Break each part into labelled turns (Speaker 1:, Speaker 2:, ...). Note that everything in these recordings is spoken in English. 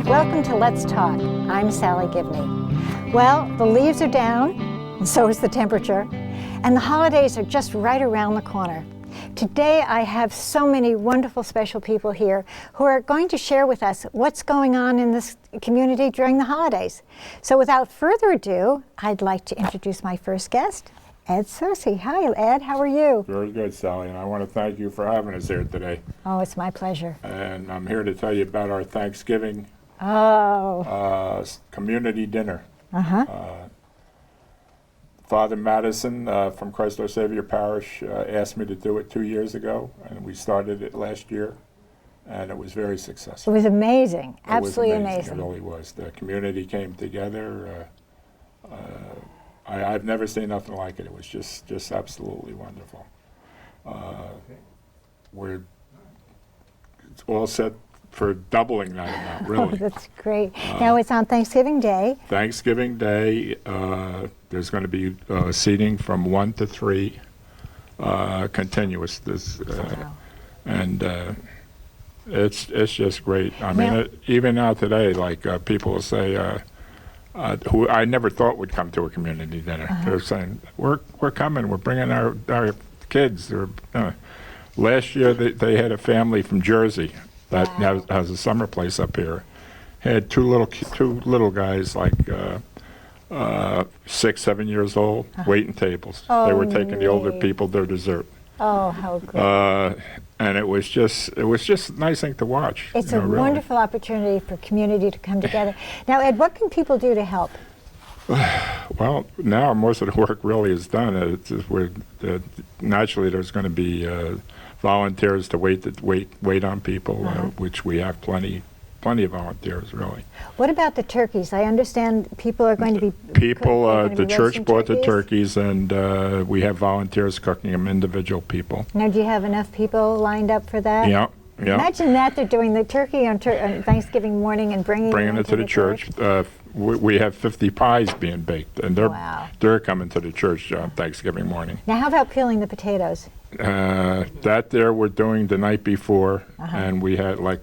Speaker 1: Welcome to Let's Talk. I'm Salley Gibney. Well, the leaves are down, and so is the temperature, and the holidays are just right around the corner. Today I have so many wonderful special people here who are going to share with us what's going on in this community during the holidays. So without further ado, I'd like to introduce my first guest, Ed Searcy. Hi, Ed. How are you?
Speaker 2: Very good, Sally, and I want to thank you for having us here today.
Speaker 1: Oh, it's my pleasure.
Speaker 2: And I'm here to tell you about our Thanksgiving community dinner. Father Madison from Christ Our Savior Parish asked me to do it 2 years ago, and we started it last year, and it was very successful.
Speaker 1: It was amazing.
Speaker 2: It
Speaker 1: Absolutely
Speaker 2: was
Speaker 1: amazing.
Speaker 2: It really was. The community came together. I've never seen nothing like it. It was just absolutely wonderful. We're all set for doubling that amount, really.
Speaker 1: Oh, that's great. Now it's on Thanksgiving Day.
Speaker 2: Thanksgiving Day, there's going to be seating from 1 to 3, continuous.
Speaker 1: Wow.
Speaker 2: And it's just great. I mean, even now today, like people will say, who I never thought would come to a community dinner. They're saying, we're coming, we're bringing our kids. Last year they had a family from Jersey that has a summer place up here. Had two little guys, like 6, 7 years old, waiting tables. They were taking the older people their dessert.
Speaker 1: Oh, how great.
Speaker 2: And it was just a nice thing to watch.
Speaker 1: It's a wonderful opportunity for community to come together. Now, Ed, what can people do to help?
Speaker 2: Well, now most of the work really is done. Naturally, there's going to be volunteers to wait on people, which we have plenty of volunteers, really.
Speaker 1: What about the turkeys? I understand people are going to be
Speaker 2: the church bought the turkeys, and we have volunteers cooking them, individual people.
Speaker 1: Now, do you have enough people lined up for that?
Speaker 2: Yeah.
Speaker 1: Imagine that they're doing the turkey on Thanksgiving morning and bringing
Speaker 2: it to the church. We have 50 pies being baked, and they're coming to the church on Thanksgiving morning.
Speaker 1: Now, how about peeling the potatoes?
Speaker 2: That we're doing the night before, and we had like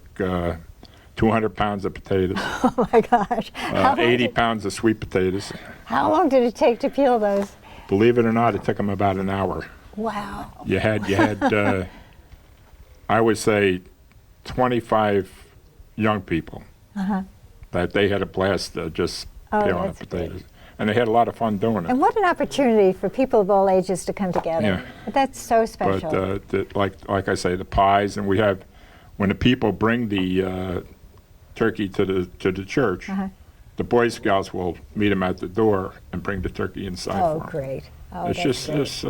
Speaker 2: 200 pounds of potatoes.
Speaker 1: Oh my gosh.
Speaker 2: 80 pounds of sweet potatoes.
Speaker 1: How long did it take to peel those?
Speaker 2: Believe it or not, it took them about an hour.
Speaker 1: Wow.
Speaker 2: You had I would say 25 young people that they had a blast just peeling the potatoes.
Speaker 1: Great.
Speaker 2: And they had a lot of fun doing it.
Speaker 1: And what an opportunity for people of all ages to come together.
Speaker 2: Yeah.
Speaker 1: That's so special.
Speaker 2: But like I say, the pies, and we have, when the people bring the turkey to the church, the Boy Scouts will meet them at the door and bring the turkey inside for them.
Speaker 1: Great. Oh,
Speaker 2: it's
Speaker 1: just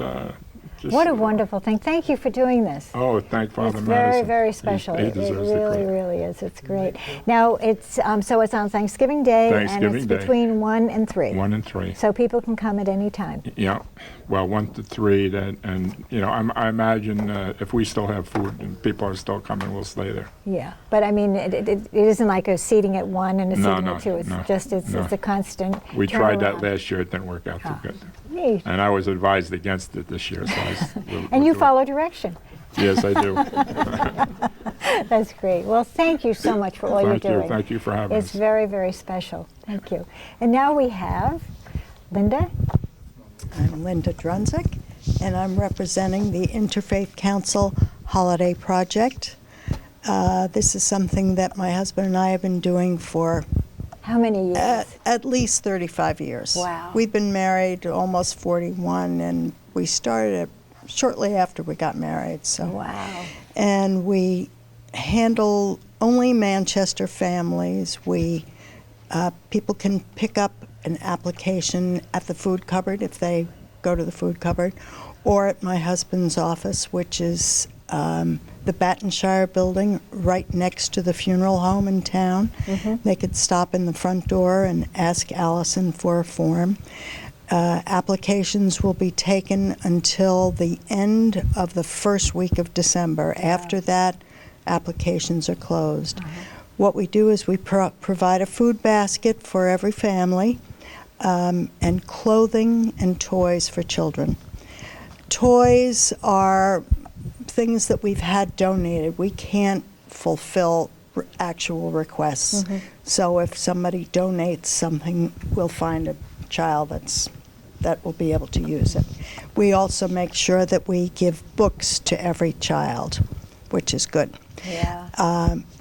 Speaker 1: what a wonderful thing. Thank you for doing this.
Speaker 2: Oh, thank Father
Speaker 1: Madison.
Speaker 2: Madison.
Speaker 1: It's very special.
Speaker 2: He
Speaker 1: It
Speaker 2: deserves
Speaker 1: really is. It's great. Now, it's so it's on Thanksgiving Day, and it's between 1 and 3.
Speaker 2: 1 and 3.
Speaker 1: So people can come at any time.
Speaker 2: Yeah. Well, 1 to 3, and I imagine if we still have food and people are still coming, we'll stay there.
Speaker 1: Yeah, but I mean, it isn't like a seating at 1 and a seating at 2. It's it's a constant.
Speaker 2: We tried that last year. It didn't work out too good.
Speaker 1: Neat.
Speaker 2: And I was advised against it this year. So
Speaker 1: and you follow direction.
Speaker 2: Yes, I do.
Speaker 1: That's great. Well, thank you so much for all you're doing.
Speaker 2: Thank you for having us.
Speaker 1: It's very, very special. Thank you. And now we have Linda.
Speaker 3: I'm Linda Drunzik, and I'm representing the Interfaith Council Holiday Project. This is something that my husband and I have been doing for
Speaker 1: how many years?
Speaker 3: At least 35 years.
Speaker 1: Wow.
Speaker 3: We've been married almost 41, and we started it shortly after we got married. So.
Speaker 1: Wow.
Speaker 3: And we handle only Manchester families. People can pick up an application at the food cupboard if they go to the food cupboard, or at my husband's office, which is the Battenshire building right next to the funeral home in town. They could stop in the front door and ask Allison for a form. Applications will be taken until the end of the first week of December. After that, applications are closed. What we do is we provide a food basket for every family, and clothing and toys for children. Toys are things that we've had donated. We can't fulfill actual requests. So if somebody donates something, we'll find a child that will be able to use it. We also make sure that we give books to every child, which is good.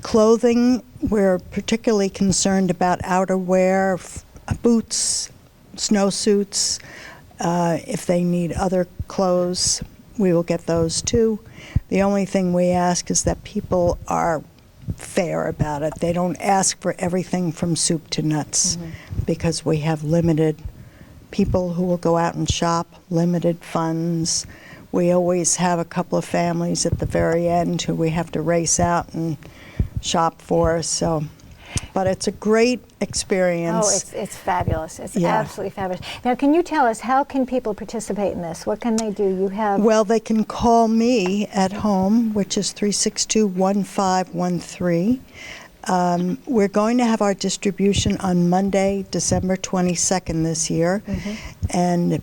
Speaker 3: Clothing, we're particularly concerned about outerwear, boots, snowsuits. If they need other clothes, we will get those too. The only thing we ask is that people are fair about it. They don't ask for everything from soup to nuts, because we have limited people who will go out and shop, limited funds. We always have a couple of families at the very end who we have to race out and shop for. So, but it's a great experience.
Speaker 1: Oh, it's fabulous. It's absolutely fabulous. Now, can you tell us, how can people participate in this? What can they do? You have...
Speaker 3: Well, they can call me at home, which is 362-1513. We're going to have our distribution on Monday, December 22nd this year. And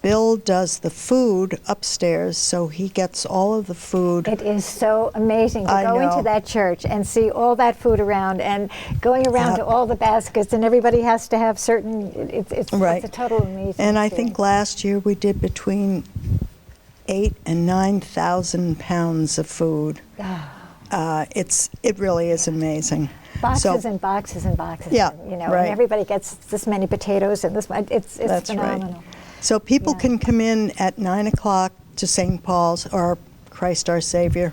Speaker 3: Bill does the food upstairs, so he gets all of the food.
Speaker 1: It is so amazing to go into that church and see all that food around, and going around to all the baskets, and everybody has to have certain, it's a total amazing
Speaker 3: And I
Speaker 1: experience.
Speaker 3: think last year we did between 8,000 and 9,000 pounds of food. It really is amazing.
Speaker 1: Boxes and boxes and boxes.
Speaker 3: Yeah,
Speaker 1: and everybody gets this many potatoes and this. It's phenomenal.
Speaker 3: Right. So people can come in at 9 o'clock to St. Paul's or Christ Our Savior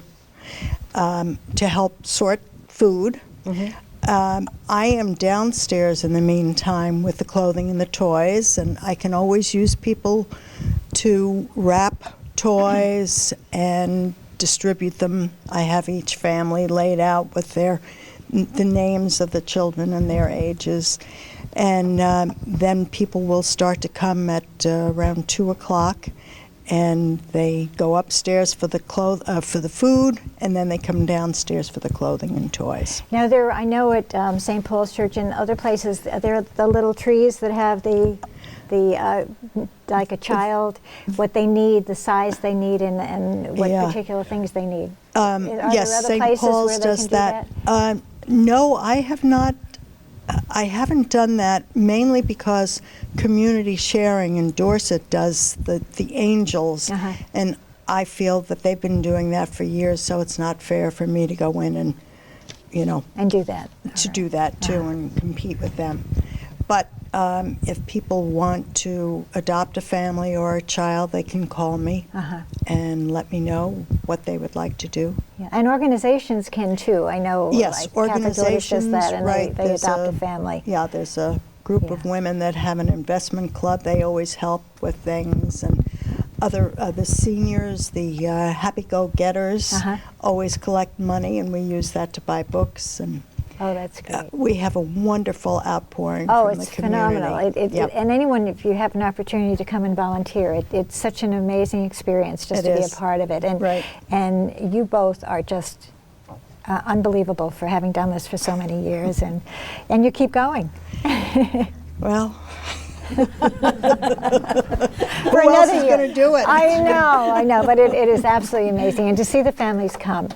Speaker 3: to help sort food. I am downstairs in the meantime with the clothing and the toys, and I can always use people to wrap toys and distribute them. I have each family laid out with the names of the children and their ages. And then people will start to come at around 2 o'clock, and they go upstairs for the food, and then they come downstairs for the clothing and toys.
Speaker 1: Now, I know at St. Paul's Church and other places, there are the little trees that have the like a child, what they need, the size they need, and what particular things they need.
Speaker 3: Yes, St. Paul's does that. No, I have not. I haven't done that, mainly because Community Sharing in Dorset does the Angels, and I feel that they've been doing that for years, so it's not fair for me to go in and,
Speaker 1: and do that.
Speaker 3: Do that too and compete with them. But if people want to adopt a family or a child, they can call me and let me know what they would like to do.
Speaker 1: Yeah. And organizations can too. I know.
Speaker 3: Yes,
Speaker 1: like
Speaker 3: organizations.
Speaker 1: Catholic does that, and
Speaker 3: right.
Speaker 1: they adopt a family.
Speaker 3: Yeah, there's a group of women that have an investment club. They always help with things, and the seniors, the happy-go-getters, always collect money, and we use that to buy books. And
Speaker 1: oh, that's great.
Speaker 3: We have a wonderful outpouring from the community.
Speaker 1: Oh, it's phenomenal. And anyone, if you have an opportunity to come and volunteer, it's such an amazing experience just to be a part of it. And, and you both are just unbelievable for having done this for so many years, and you keep going.
Speaker 3: Well,
Speaker 1: for
Speaker 3: who else is going to do it?
Speaker 1: I know, but it is absolutely amazing. And to see the families come,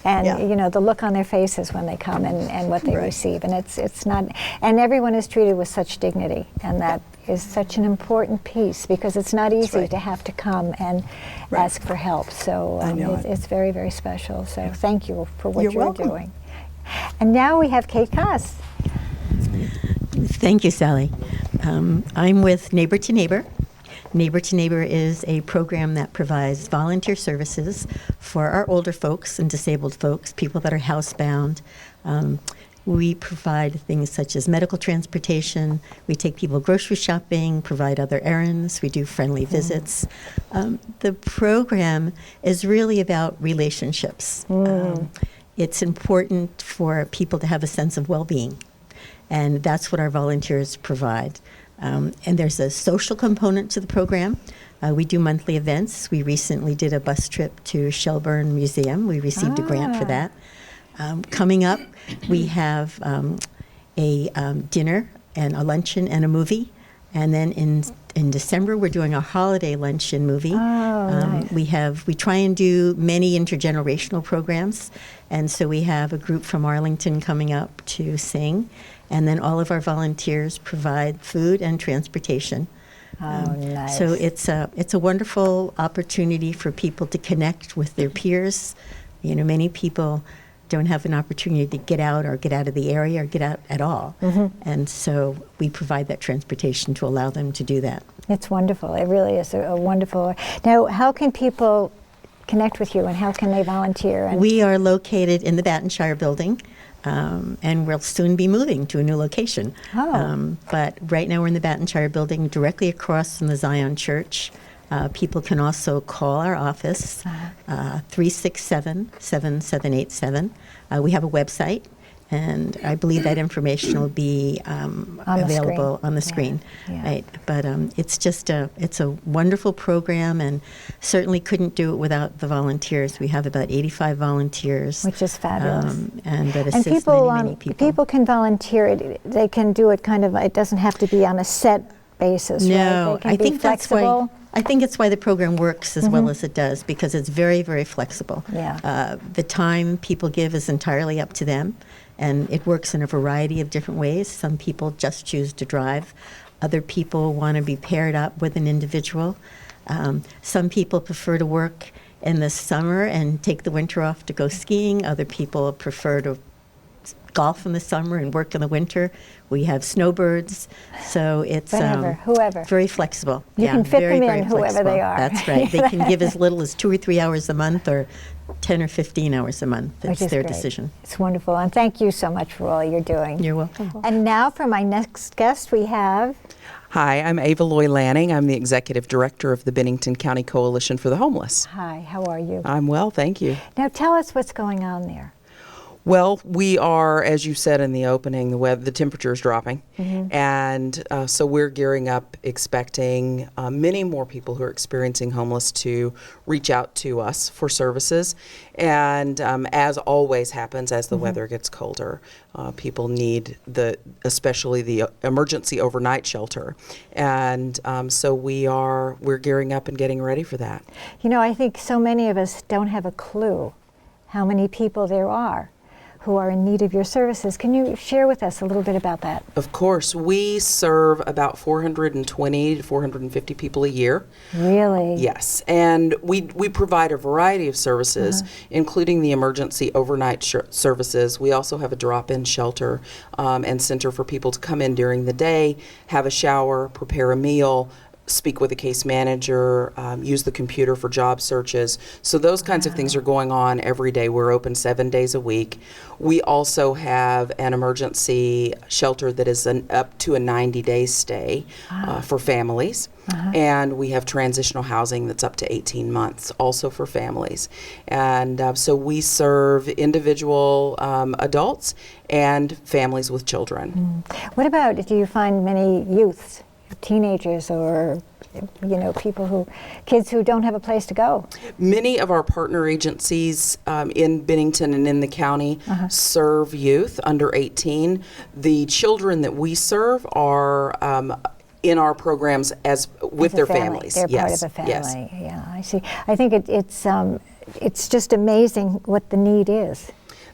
Speaker 1: and the look on their faces when they come, and what they receive, and it's not, and everyone is treated with such dignity, and that is such an important piece, because it's not easy to have to come and ask for help. So it's very, very special. So thank you for what you're doing. And now we have Kate Koss.
Speaker 4: Thank you, Sally. I'm with Neighbor to Neighbor, Neighbor to Neighbor is a program that provides volunteer services for our older folks and disabled folks, people that are housebound. We provide things such as medical transportation. We take people grocery shopping, provide other errands. We do friendly visits. The program is really about relationships. It's important for people to have a sense of well-being, and that's what our volunteers provide. And there's a social component to the program. We do monthly events. We recently did a bus trip to Shelburne Museum. We received a grant for that. Coming up, we have a dinner and a luncheon and a movie. And then in December, we're doing a holiday luncheon movie.
Speaker 1: Nice.
Speaker 4: We try and do many intergenerational programs. And so we have a group from Arlington coming up to sing. And then all of our volunteers provide food and transportation.
Speaker 1: Nice.
Speaker 4: So it's a wonderful opportunity for people to connect with their peers. You know, many people don't have an opportunity to get out of the area or get out at all. And so we provide that transportation to allow them to do that.
Speaker 1: It's wonderful. It really is a wonderful. Now, how can people connect with you, and how can they volunteer? And
Speaker 4: We are located in the Battenshire building, and we'll soon be moving to a new location. But right now we're in the Battenshire building, directly across from the Zion Church. People can also call our office, 367-7787. We have a website, and I believe that information will be available on the screen.
Speaker 1: Yeah.
Speaker 4: Right? But it's a wonderful program, and certainly couldn't do it without the volunteers. We have about 85 volunteers.
Speaker 1: Which is fabulous.
Speaker 4: And that
Speaker 1: and
Speaker 4: assist
Speaker 1: people,
Speaker 4: many people.
Speaker 1: people can volunteer. They can do it kind of. It doesn't have to be on a set basis.
Speaker 4: No,
Speaker 1: right? They can
Speaker 4: I
Speaker 1: be
Speaker 4: think that's why.
Speaker 1: flexible.
Speaker 4: I think it's why the program works as well as it does, because it's very, very flexible.
Speaker 1: Yeah.
Speaker 4: The time people give is entirely up to them, and it works in a variety of different ways. Some people just choose to drive. Other people want to be paired up with an individual. Some people prefer to work in the summer and take the winter off to go skiing. Other people prefer to golf in the summer and work in the winter. We have snowbirds, so it's
Speaker 1: whoever.
Speaker 4: very flexible.
Speaker 1: You can fit
Speaker 4: very,
Speaker 1: them
Speaker 4: very
Speaker 1: in, whoever
Speaker 4: flexible.
Speaker 1: they are.
Speaker 4: That's right. They can give as little as 2 or 3 hours a month, or 10 or 15 hours a month.
Speaker 1: Which
Speaker 4: It's
Speaker 1: is
Speaker 4: their
Speaker 1: great.
Speaker 4: decision.
Speaker 1: It's wonderful, and thank you so much for all you're doing.
Speaker 4: You're welcome.
Speaker 1: And now for my next guest, we have.
Speaker 5: Hi, I'm Ava Loy Lanning. I'm the Executive Director of the Bennington County Coalition for the Homeless.
Speaker 1: Hi, how are you?
Speaker 5: I'm well, thank you.
Speaker 1: Now tell us what's going on there.
Speaker 5: Well, we are, as you said in the opening, the temperature is dropping. And so we're gearing up, expecting many more people who are experiencing homeless to reach out to us for services. And as always happens, as the weather gets colder, people need especially the emergency overnight shelter. And so we're gearing up and getting ready for that.
Speaker 1: You know, I think so many of us don't have a clue how many people there are who are in need of your services. Can you share with us a little bit about that?
Speaker 5: Of course, we serve about 420 to 450 people a year.
Speaker 1: Really?
Speaker 5: Yes, and we provide a variety of services, including the emergency overnight services. We also have a drop-in shelter and center for people to come in during the day, have a shower, prepare a meal, speak with a case manager, use the computer for job searches. So those kinds of things are going on every day. We're open 7 days a week. We also have an emergency shelter that is up to a 90-day stay for families. And we have transitional housing that's up to 18 months, also for families. And so we serve individual adults and families with children.
Speaker 1: What about, do you find many youths, teenagers, or kids who don't have a place to go?
Speaker 5: Many of our partner agencies in Bennington and in the county serve youth under 18. The children that we serve are in our programs with their families.
Speaker 1: They're part of a family. Yeah, I see. I think it's just amazing what the need is.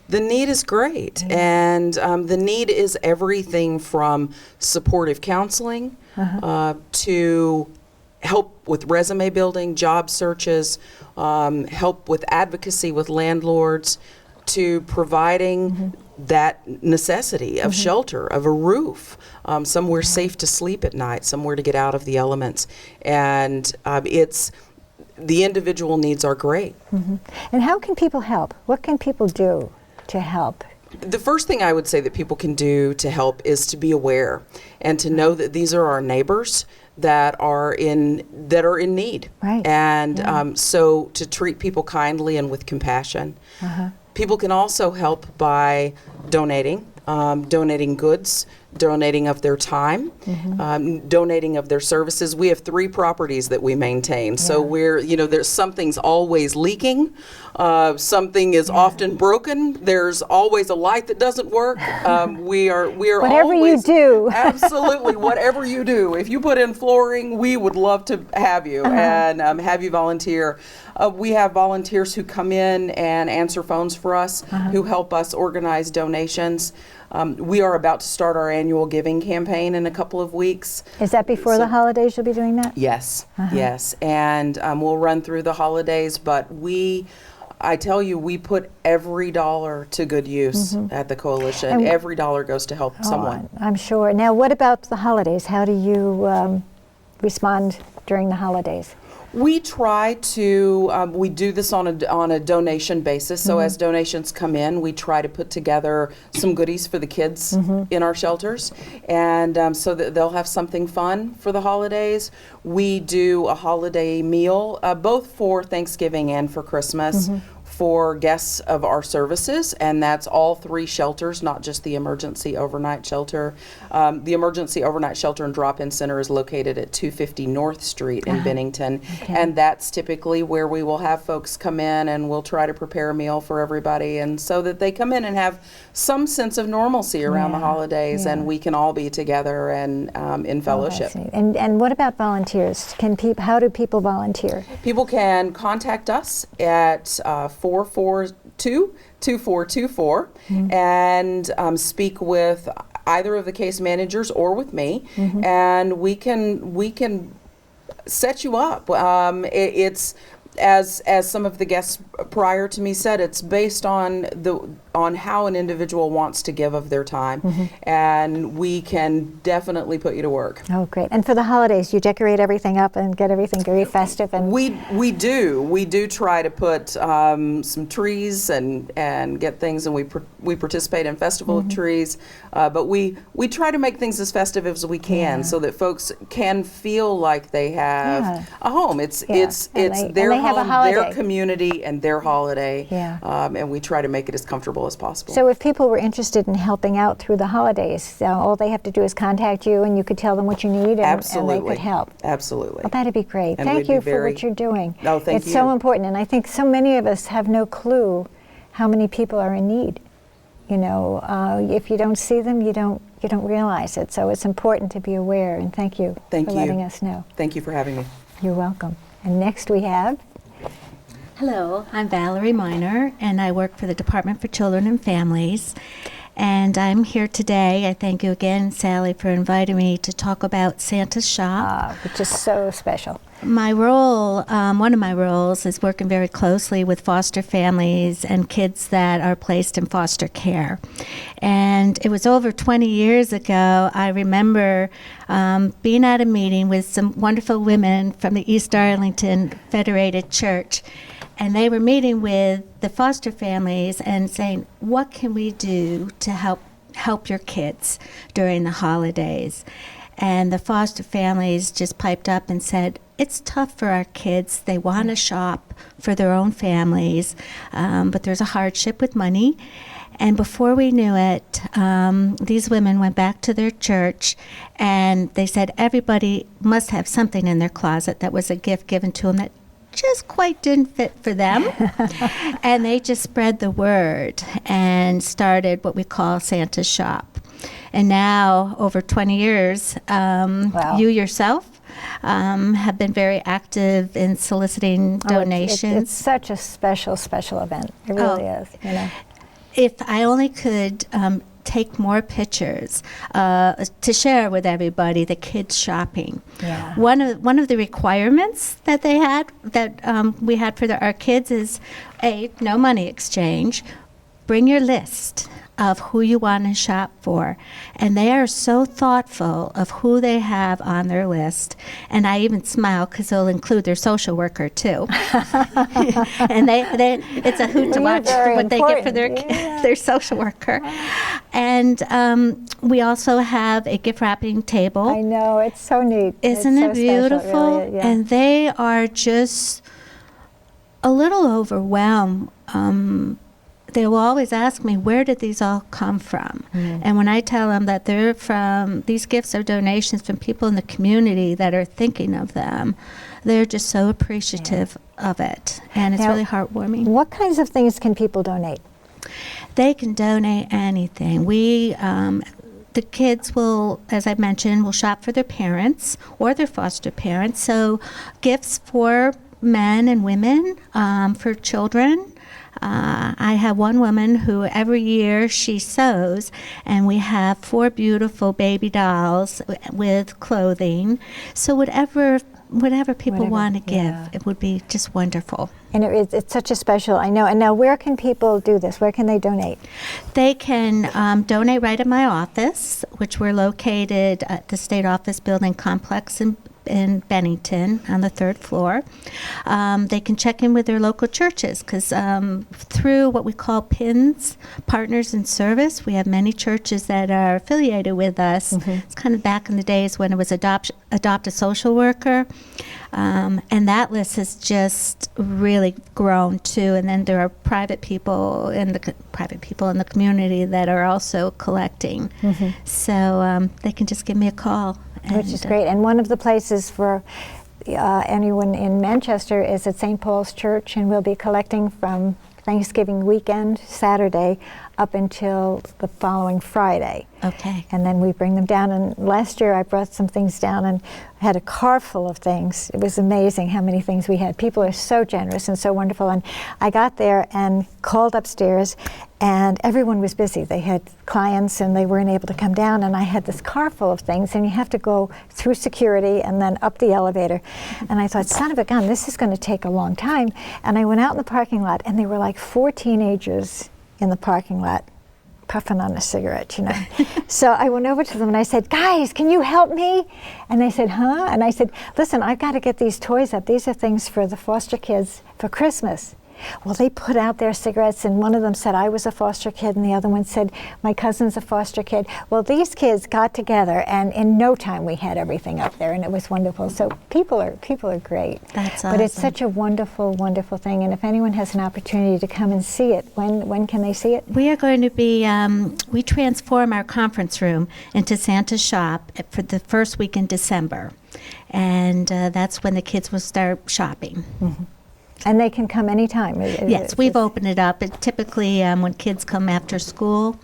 Speaker 5: The need is great, and the need is everything from supportive counseling to help with resume building, job searches, help with advocacy with landlords, to providing that necessity of shelter, of a roof, somewhere safe to sleep at night, somewhere to get out of the elements. And it's the individual needs are great.
Speaker 1: And how can people help? What can people do to help?
Speaker 5: The first thing I would say that people can do to help is to be aware and to know that these are our neighbors that are in need.
Speaker 1: Right.
Speaker 5: And so to treat people kindly and with compassion. People can also help by donating goods, donating of their time, donating of their services. We have 3 properties that we maintain. So there's something's always leaking. Something is often broken. There's always a light that doesn't work. We are
Speaker 1: Whatever
Speaker 5: always,
Speaker 1: you do.
Speaker 5: Absolutely, whatever you do. If you put in flooring, we would love to have you and have you volunteer. We have volunteers who come in and answer phones for us, who help us organize donations. We are about to start our annual giving campaign in a couple of weeks.
Speaker 1: Is that before the holidays you'll be doing that?
Speaker 5: Yes, yes. And we'll run through the holidays, but I tell you, we put every dollar to good use at the coalition.
Speaker 1: And
Speaker 5: every dollar goes to help someone.
Speaker 1: I'm sure. Now, what about the holidays? How do you respond during the holidays?
Speaker 5: We try to, we do this on a donation basis. So as donations come in, we try to put together some goodies for the kids in our shelters, and so that they'll have something fun for the holidays. We do a holiday meal, both for Thanksgiving and for Christmas, for guests of our services, and that's all 3 shelters, not just the emergency overnight shelter. The emergency overnight shelter and drop-in center is located at 250 North Street in Bennington, and that's typically where we will have folks come in, and we'll try to prepare a meal for everybody, and so that they come in and have some sense of normalcy around the holidays, and we can all be together and in fellowship.
Speaker 1: And what about volunteers? How do people volunteer?
Speaker 5: People can contact us at 442-2424 and speak with either of the case managers or with me, and we can set you up. It's as some of the guests prior to me said, it's based on how an individual wants to give of their time, and we can definitely put you to work.
Speaker 1: Oh, great. And for the holidays, you decorate everything up and get everything very festive? And
Speaker 5: we do try to put some trees and get things, and we participate in Festival of Trees, but we try to make things as festive as we can so that folks can feel like they have a home. It's their home, their community, and their holiday, and we try to make it as comfortable as possible.
Speaker 1: So if people were interested in helping out through the holidays, all they have to do is contact you, and you could tell them what you need, and they could help.
Speaker 5: Absolutely.
Speaker 1: Well, that'd be great.
Speaker 5: And
Speaker 1: thank you for what you're doing.
Speaker 5: No, thank you.
Speaker 1: It's so important, and I think so many of us have no clue how many people are in need. If you don't see them, you don't realize it. So it's important to be aware, and thank you for letting us know.
Speaker 5: Thank you for having me.
Speaker 1: You're welcome. And next we have...
Speaker 6: Hello, I'm Valerie Miner, and I work for the Department for Children and Families. And I'm here today. I thank you again, Sally, for inviting me to talk about Santa's Shop.
Speaker 1: Which is so special.
Speaker 6: My role, one of my roles, is working very closely with foster families and kids that are placed in foster care. And it was over 20 years ago, I remember being at a meeting with some wonderful women from the East Arlington Federated Church. And they were meeting with the foster families and saying, what can we do to help your kids during the holidays? And the foster families just piped up and said, it's tough for our kids. They want to shop for their own families, but there's a hardship with money. And before we knew it, these women went back to their church, and they said everybody must have something in their closet that was a gift given to them that just quite didn't fit for them. And they just spread the word and started what we call Santa's Shop. And now, over 20 years, you yourself have been very active in soliciting donations.
Speaker 1: It's such a special event. It really is.
Speaker 6: If I only could take more pictures to share with everybody the kids shopping.
Speaker 1: Yeah.
Speaker 6: One of the requirements that they had, that we had for our kids is, no money exchange. Bring your list of who you want to shop for. And they are so thoughtful of who they have on their list. And I even smile because they'll include their social worker too. And it's a hoot to watch what they get for their social worker. And we also have a gift wrapping table.
Speaker 1: I know, it's so neat.
Speaker 6: Isn't
Speaker 1: It's
Speaker 6: it
Speaker 1: so special,
Speaker 6: beautiful?
Speaker 1: really, yeah.
Speaker 6: And they are just a little overwhelmed. They will always ask me, where did these all come from? And when I tell them that these gifts are donations from people in the community that are thinking of them, they're just so appreciative of it. And it's
Speaker 1: Now,
Speaker 6: really heartwarming.
Speaker 1: What kinds of things can people donate?
Speaker 6: They can donate anything. The kids will, as I mentioned, will shop for their parents or their foster parents. So gifts for men and women, for children. I have one woman who every year she sews, and we have 4 beautiful baby dolls with clothing. So whatever people want to give, it would be just wonderful.
Speaker 1: And it's such a special, I know. And now where can people do this? Where can they donate?
Speaker 6: They can donate right at my office, which we're located at the State Office Building Complex in Bennington on the 3rd floor. They can check in with their local churches because through what we call PINS, Partners in Service, we have many churches that are affiliated with us. It's kind of back in the days when it was adopt a social worker. And that list has just really grown too. And then there are private people in the community that are also collecting. So they can just give me a call.
Speaker 1: Which is great. And one of the places for anyone in Manchester is at St. Paul's Church, and we'll be collecting from Thanksgiving weekend, Saturday, up until the following Friday.
Speaker 6: Okay.
Speaker 1: And then we bring them down. And last year I brought some things down and had a car full of things. It was amazing how many things we had. People are so generous and so wonderful. And I got there and called upstairs, and everyone was busy. They had clients and they weren't able to come down, and I had this car full of things, and you have to go through security and then up the elevator. And I thought, son of a gun, this is going to take a long time. And I went out in the parking lot, and there were like 4 teenagers in the parking lot puffing on a cigarette, you know. So I went over to them and I said, guys, can you help me? And they said, huh? And I said, listen, I've got to get these toys up. These are things for the foster kids for Christmas. Well, they put out their cigarettes, and one of them said I was a foster kid, and the other one said my cousin's a foster kid. Well, these kids got together, and in no time we had everything up there, and it was wonderful. So people are great.
Speaker 6: That's awesome.
Speaker 1: But it's such a wonderful, wonderful thing. And if anyone has an opportunity to come and see it, when can they see it?
Speaker 6: We are going to be, we transform our conference room into Santa's shop for the first week in December. And that's when the kids will start shopping.
Speaker 1: And they can come anytime.
Speaker 6: Yes, we've opened it up. Typically, when kids come after school,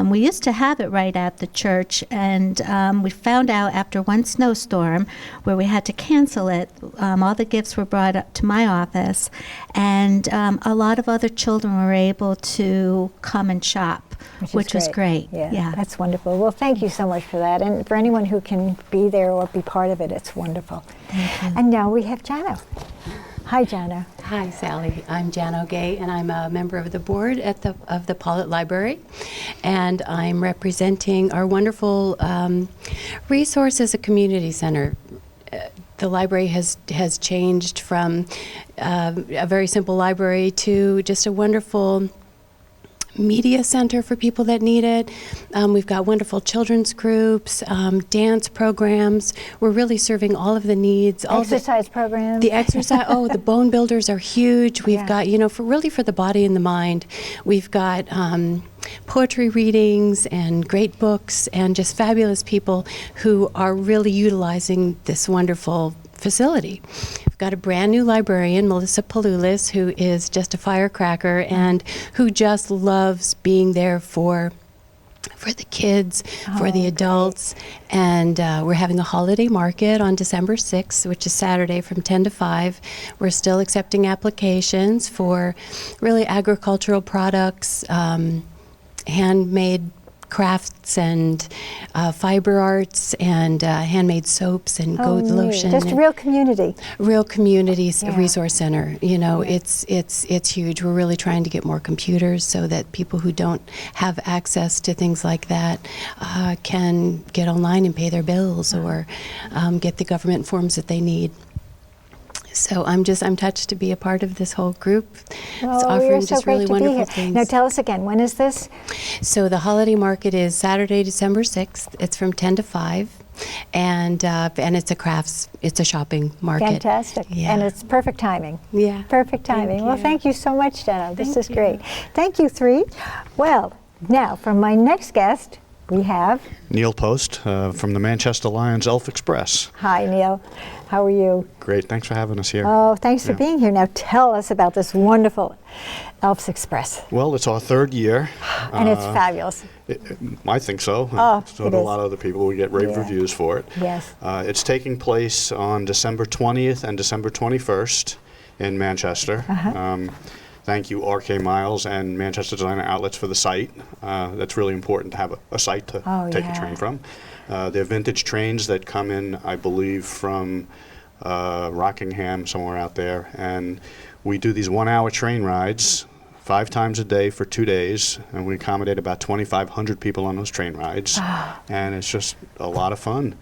Speaker 6: we used to have it right at the church, and we found out after one snowstorm where we had to cancel it, all the gifts were brought up to my office, and a lot of other children were able to come and shop, which was great.
Speaker 1: Yeah, that's wonderful. Well, thank you so much for that. And for anyone who can be there or be part of it, it's wonderful.
Speaker 6: Thank you.
Speaker 1: And now we have Jano. Hi, Jano.
Speaker 7: Hi, Sally. I'm Jano Gay, and I'm a member of the board of the Pollitt Library, and I'm representing our wonderful resource as a community center. The library has changed from a very simple library to just a wonderful media center for people that need it. We've got wonderful children's groups, dance programs. We're really serving all of the needs.
Speaker 1: Exercise programs.
Speaker 7: The exercise, the bone builders are huge. We've got, for the body and the mind. We've got poetry readings and great books and just fabulous people who are really utilizing this wonderful facility. We've got a brand new librarian, Melissa Palulis, who is just a firecracker and who just loves being there for the kids, for the adults. And we're having a holiday market on December 6th, which is Saturday from 10 to 5. We're still accepting applications for really agricultural products, handmade crafts and fiber arts and handmade soaps and goat lotion.
Speaker 1: Just
Speaker 7: and
Speaker 1: real community.
Speaker 7: real community
Speaker 1: Yeah.
Speaker 7: resource center. You know, it's huge. We're really trying to get more computers so that people who don't have access to things like that can get online and pay their bills or get the government forms that they need. So I'm touched to be a part of this whole group. It's
Speaker 1: Oh,
Speaker 7: offering
Speaker 1: you're so
Speaker 7: just
Speaker 1: great
Speaker 7: really
Speaker 1: to be
Speaker 7: wonderful
Speaker 1: here.
Speaker 7: things.
Speaker 1: Now tell us again, when is this?
Speaker 7: So the holiday market is Saturday, December 6th. It's from 10 to 5. And it's a shopping market.
Speaker 1: Fantastic.
Speaker 7: Yeah.
Speaker 1: And it's perfect timing.
Speaker 7: Yeah.
Speaker 1: Perfect timing.
Speaker 7: Thank
Speaker 1: Well,
Speaker 7: you.
Speaker 1: thank you so much, Dana. This
Speaker 7: Thank
Speaker 1: is
Speaker 7: you.
Speaker 1: great. Thank you, three. Well, now from my next guest, we have,
Speaker 8: Neil Post from the Manchester Lions Elf Express.
Speaker 1: hi, Neil. How are you?
Speaker 8: Great, thanks for having us here.
Speaker 1: Oh, thanks for
Speaker 8: Yeah.
Speaker 1: being here. Now tell us about this wonderful Elf's Express.
Speaker 8: Well, it's our third year.
Speaker 1: And it's fabulous.
Speaker 8: I think so.
Speaker 1: Oh,
Speaker 8: So
Speaker 1: it
Speaker 8: do a
Speaker 1: is.
Speaker 8: lot of other people. We get rave
Speaker 1: Yeah.
Speaker 8: reviews for it.
Speaker 1: Yes.
Speaker 8: It's taking place on December 20th and December 21st in Manchester. Thank you, RK Miles and Manchester Designer Outlets for the site. That's really important to have a site to take
Speaker 1: yeah.
Speaker 8: a train from. They're vintage trains that come in, I believe, from Rockingham, somewhere out there. And we do these 1-hour train rides 5 times a day for 2 days, and we accommodate about 2,500 people on those train rides. And it's just a lot of fun.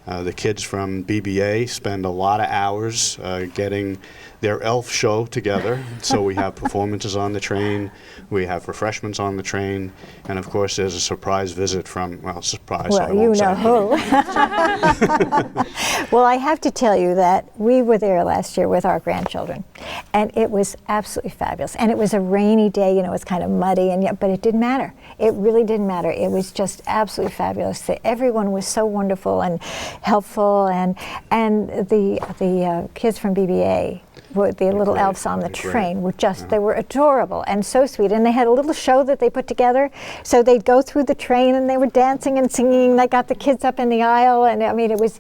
Speaker 8: The kids from BBA spend a lot of hours getting their elf show together. So we have performances on the train, we have refreshments on the train, and of course there's a surprise visit from, well, surprise. I
Speaker 1: Well, you
Speaker 8: won't say
Speaker 1: know
Speaker 8: anything.
Speaker 1: who. Well, I have to tell you that we were there last year with our grandchildren, and it was absolutely fabulous. And it was a rainy day, you know, it was kind of muddy, and yet, but it didn't matter. It really didn't matter. It was just absolutely fabulous. Everyone was so wonderful and helpful, and the kids from BBA. The little
Speaker 8: great.
Speaker 1: elves on the
Speaker 8: They're great.
Speaker 1: train were just, they were adorable and so sweet. And they had a little show that they put together. So they'd go through the train and they were dancing and singing. They got the kids up in the aisle. And I mean, it was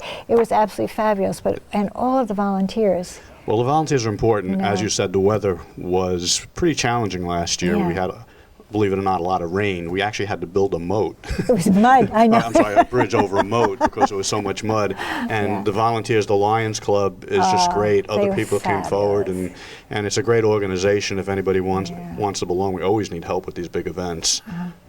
Speaker 1: absolutely fabulous. And all of the volunteers.
Speaker 8: Well, the volunteers are important.
Speaker 1: No.
Speaker 8: As you said, the weather was pretty challenging last year.
Speaker 1: Yeah.
Speaker 8: We had, believe it or not, a lot of rain. We actually had to build a moat.
Speaker 1: It was mud, I know.
Speaker 8: I'm sorry, a bridge over a moat because there was so much mud. And
Speaker 1: Yeah.
Speaker 8: the volunteers, the Lions Club, is just great.
Speaker 1: they
Speaker 8: Other
Speaker 1: were
Speaker 8: people came forward,
Speaker 1: fabulous.
Speaker 8: and it's a great organization. If anybody wants to belong, we always need help with these big events.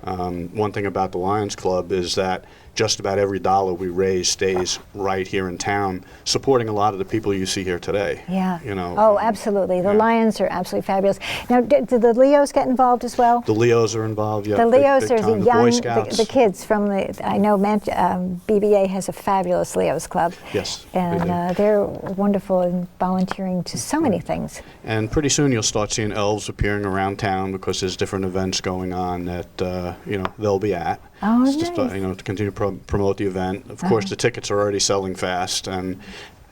Speaker 8: One thing about the Lions Club is that just about every dollar we raise stays right here in town, supporting a lot of the people you see here today.
Speaker 1: Yeah.
Speaker 8: You know.
Speaker 1: Oh, absolutely. The
Speaker 8: yeah.
Speaker 1: Lions are absolutely fabulous. Now, did the Leos get involved as well?
Speaker 8: The Leos are involved. Yeah.
Speaker 1: The Leos
Speaker 8: big
Speaker 1: are
Speaker 8: time.
Speaker 1: the
Speaker 8: Boy
Speaker 1: young,
Speaker 8: Scouts.
Speaker 1: the kids from the, I know BBA has a fabulous Leos club.
Speaker 8: Yes, they
Speaker 1: And
Speaker 8: do.
Speaker 1: they're wonderful in volunteering to so many things.
Speaker 8: And pretty soon you'll start seeing elves appearing around town because there's different events going on that they'll be at.
Speaker 1: Oh,
Speaker 8: It's just
Speaker 1: nice.
Speaker 8: to continue to promote the event. Of course, the tickets are already selling fast, and